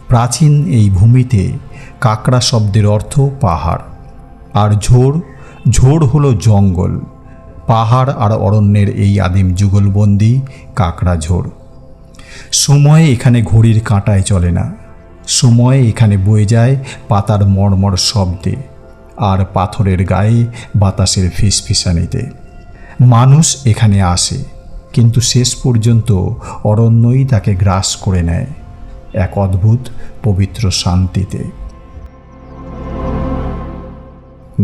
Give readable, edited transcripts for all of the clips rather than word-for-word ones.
প্রাচীন এই ভূমিতে কাকড়া শব্দের অর্থ পাহাড়, আর ঝোড় হলো জঙ্গল। পাহাড় আর অরণ্যের এই আদিম যুগলবন্দি কাকড়া ঝোড়। সময় এখানে ঘড়ির কাঁটায় চলে না, সময় এখানে বয়ে যায় পাতার মড়মড় শব্দে আর পাথরের গায়ে বাতাসের ফিসফিসানিতে। মানুষ এখানে আসে, কিন্তু শেষ পর্যন্ত অরণ্যই তাকে গ্রাস করে নেয় এক অদ্ভুত পবিত্র শান্তিতে।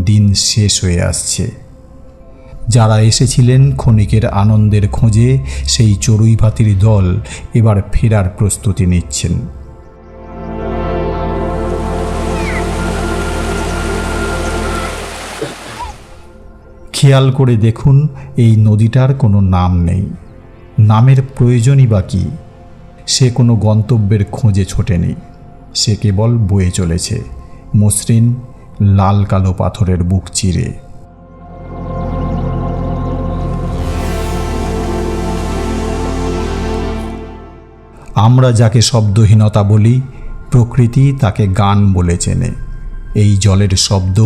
দিন শেষ হয়ে আসছে। যারা এসেছিলেন ক্ষণিকের আনন্দের খোঁজে, সেই চড়ুইভাতির দল এবার ফেরার প্রস্তুতি নিচ্ছেন। খেয়াল করে দেখুন, এই নদীটার কোনো নাম নেই। নামের প্রয়োজনই বা কী? সে কোনো গন্তব্যের খোঁজে ছোটেনি, সে কেবল বয়ে চলেছে মসৃণ লাল কালো পাথরের বুক চিরে। আমরা যাকে শব্দহীনতা বলি, প্রকৃতি তাকে গান বলে চেনে। এই জলের শব্দ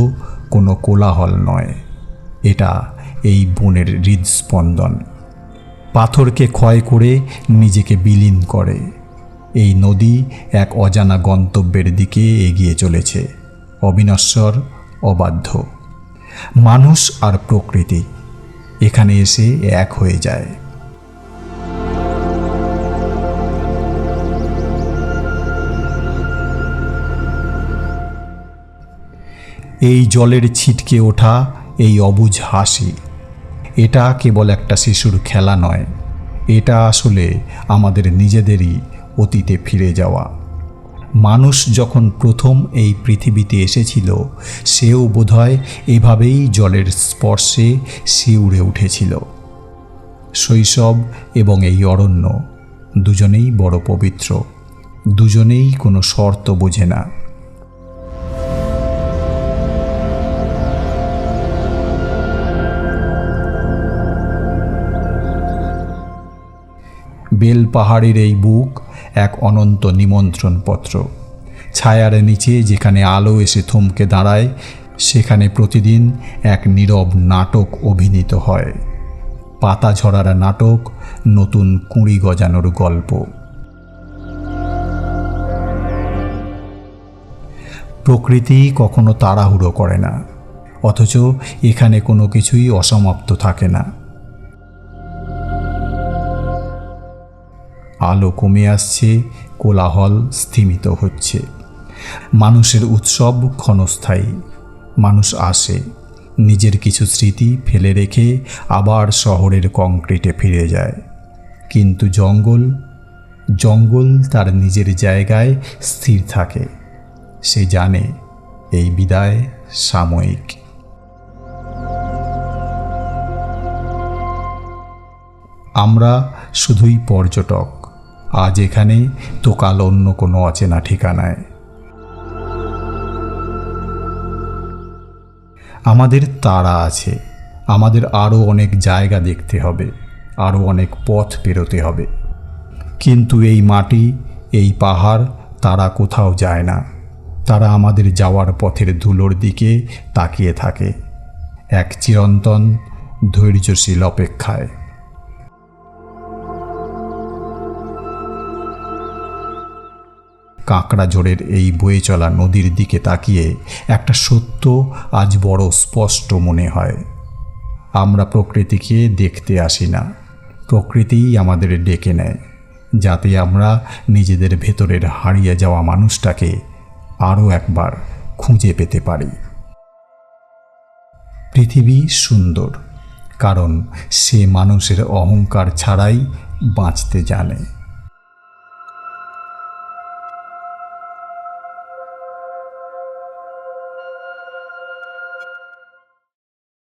কোনো কোলাহল নয়, এটা এই বনের হৃদস্পন্দন। পাথরকে ক্ষয় করে নিজেকে বিলীন করে এই নদী এক অজানা গন্তব্যের দিকে এগিয়ে চলেছে, অবিনশ্বর, অবাধ্য। মানুষ আর প্রকৃতি এখানে এসে এক হয়ে যায়। এই জলের ছিটকে ওঠা, এই অবুঝ হাসি, এটা কেবল একটা শিশুর খেলা নয়, এটা আসলে আমাদের নিজেদেরই অতীতে ফিরে যাওয়া। মানুষ যখন প্রথম এই পৃথিবীতে এসেছিল, সেও বোধহয় এভাবেই জলের স্পর্শে শিউরে উঠেছিল। শৈশব এবং এই অরণ্য দুজনেই বড় পবিত্র, দুজনেই কোনো শর্ত বোঝে না। বেল পাহাড়ের এই বুক এক অনন্ত নিমন্ত্রণপত্র। ছায়ার নিচে যেখানে আলো এসে থমকে দাঁড়ায়, সেখানে প্রতিদিন এক নীরব নাটক অভিনীত হয়। পাতা ঝরার নাটক, নতুন কুঁড়ি গজানোর গল্প। প্রকৃতি কখনো তাড়াহুড়ো করে না, অথচ এখানে কোনো কিছুই অসমাপ্ত থাকে না। আলো কমে আসছে, কোলাহল স্থিমিত হচ্ছে। মানুষের উৎসব ক্ষণস্থায়ী। মানুষ আসে, নিজের কিছু স্মৃতি ফেলে রেখে আবার শহরের কংক্রিটে ফিরে যায়। কিন্তু জঙ্গল তার নিজের জায়গায় স্থির থাকে। সে জানে এই বিদায় সাময়িক। আমরা শুধুই পর্যটক, আজ এখানে তো কাল অন্য কোনো অচেনা ঠিকানায়। আমাদের তাড়া আছে, আমাদের আরও অনেক জায়গা দেখতে হবে, আরও অনেক পথ পেরোতে হবে। কিন্তু এই মাটি, এই পাহাড়, তারা কোথাও যায় না। তারা আমাদের যাওয়ার পথের ধুলোর দিকে তাকিয়ে থাকে, এক চিরন্তন ধৈর্যশীল অপেক্ষায়। কাঁকড়া ঝোড়ের এই বয়ে চলা নদীর দিকে তাকিয়ে একটা সত্য আজ বড় স্পষ্ট মনে হয়। আমরা প্রকৃতিকে দেখতে আসি না, প্রকৃতিই আমাদের ডেকে নেয়, যাতে আমরা নিজেদের ভেতরের হারিয়ে যাওয়া মানুষটাকে আরও একবার খুঁজে পেতে পারি। পৃথিবী সুন্দর, কারণ সে মানুষের অহংকার ছাড়াই বাঁচতে জানে।